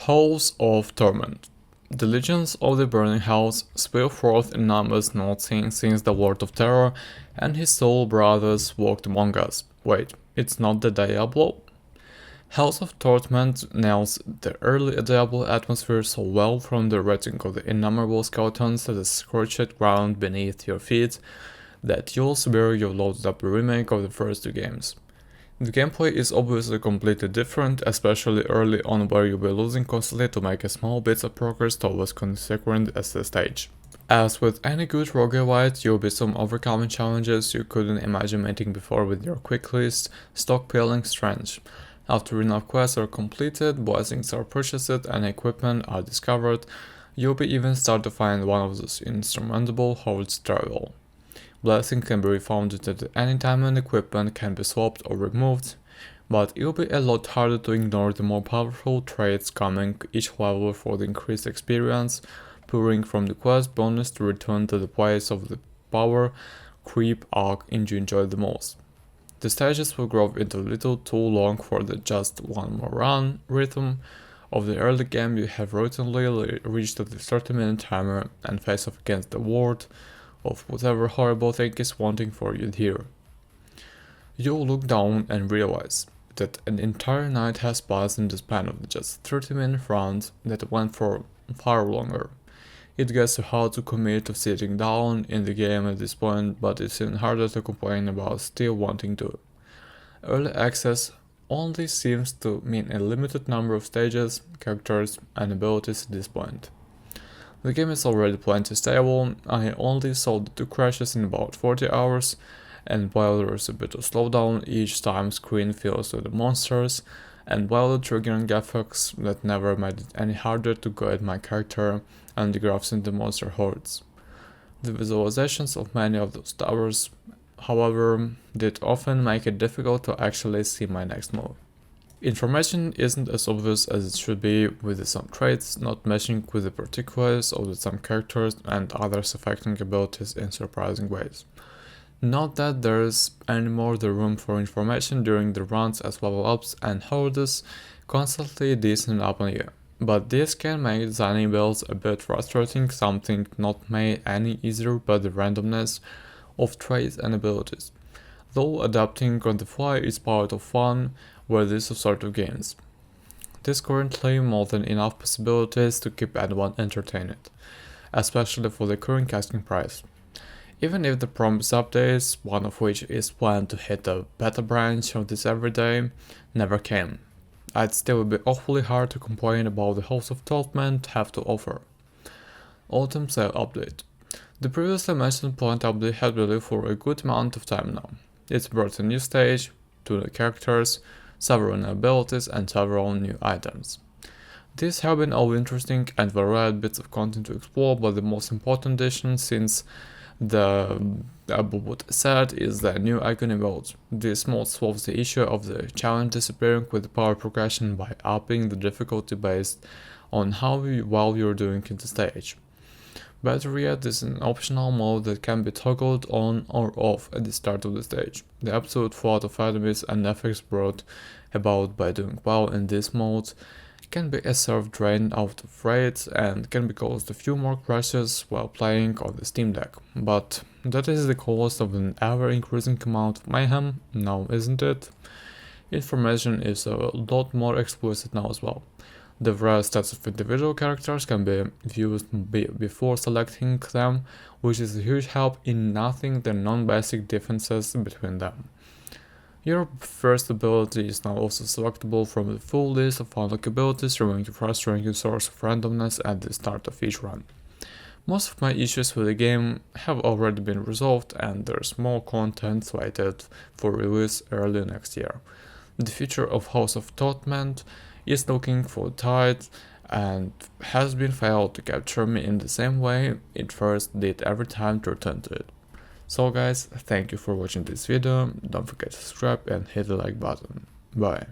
Halls of Torment. The legends of the burning house spill forth in numbers not seen since the Lord of Terror and his soul brothers walked among us. Wait, it's not the Diablo? Halls of Torment nails the early Diablo atmosphere so well, from the retching of the innumerable skeletons to the scorched ground beneath your feet, that you'll swear you loaded up a remake of the first two games. The gameplay is obviously completely different, especially early on, where you'll be losing constantly to make a small bits of progress towards consequent as the stage. As with any good roguelite, you'll be some overcoming challenges you couldn't imagine meeting before with your quick list, stockpiling strength. After enough quests are completed, blessings are purchased and equipment are discovered, you'll be even start to find one of those insurmountable hordes travel. Blessing can be refound at any time and equipment can be swapped or removed, but it'll be a lot harder to ignore the more powerful traits coming each level for the increased experience, pouring from the quest bonus to return to the place of the power creep arc you enjoy the most. The stages will grow into a little too long for the just one more run rhythm of the early game. You have routinely reached the 30-minute timer and face off against the ward of whatever horrible thing is wanting for you here. You'll look down and realize that an entire night has passed in the span of just 30-minute rounds that went for far longer. It gets hard to commit to sitting down in the game at this point, but it's even harder to complain about still wanting to. Early access only seems to mean a limited number of stages, characters, and abilities at this point. The game is already plenty stable. I only saw the 2 crashes in about 40 hours, and while there is a bit of slowdown each time screen fills with the monsters, and while the triggering effects that never made it any harder to guide my character and the graphs in the monster hordes. The visualizations of many of those towers, however, did often make it difficult to actually see my next move. Information isn't as obvious as it should be, with some traits not matching with the particulars of some characters and others affecting abilities in surprising ways. Not that there's any more the room for information during the runs, as level ups and hordes constantly decent upon you, but this can make designing builds a bit frustrating, something not made any easier by the randomness of traits and abilities. Though adapting on the fly is part of fun with these sort of games. There's currently more than enough possibilities to keep anyone entertained, especially for the current asking price. Even if the promised updates, one of which is planned to hit the beta branch of this every day, never came, I'd still be awfully hard to complain about the Halls of Torment have to offer. Autumn Sale Update. The previously mentioned planned update has been released for a good amount of time now. It's brought a new stage, 2 new characters, several new abilities, and several new items. These have been all interesting and varied bits of content to explore, but the most important addition since the above said is the new agony mode. This mode solves the issue of the challenge disappearing with the power progression by upping the difficulty based on how well you're doing in the stage. Better yet, this is an optional mode that can be toggled on or off at the start of the stage. The absolute flood of enemies and effects brought about by doing well in this mode can be a serve drain out of raids and can be caused a few more crashes while playing on the Steam Deck. But that is the cost of an ever increasing amount of mayhem now, isn't it? Information is a lot more explicit now as well. The various stats of individual characters can be viewed before selecting them, which is a huge help in nothing the non-basic differences between them. Your first ability is now also selectable from the full list of unlock abilities, removing the frustrating source of randomness at the start of each run. Most of my issues with the game have already been resolved, and there's more content slated for release early next year. The future of Halls of Torment is looking for tight and has been failed to capture me in the same way it first did every time to return to it. So guys, thank you for watching this video, don't forget to subscribe and hit the like button. Bye.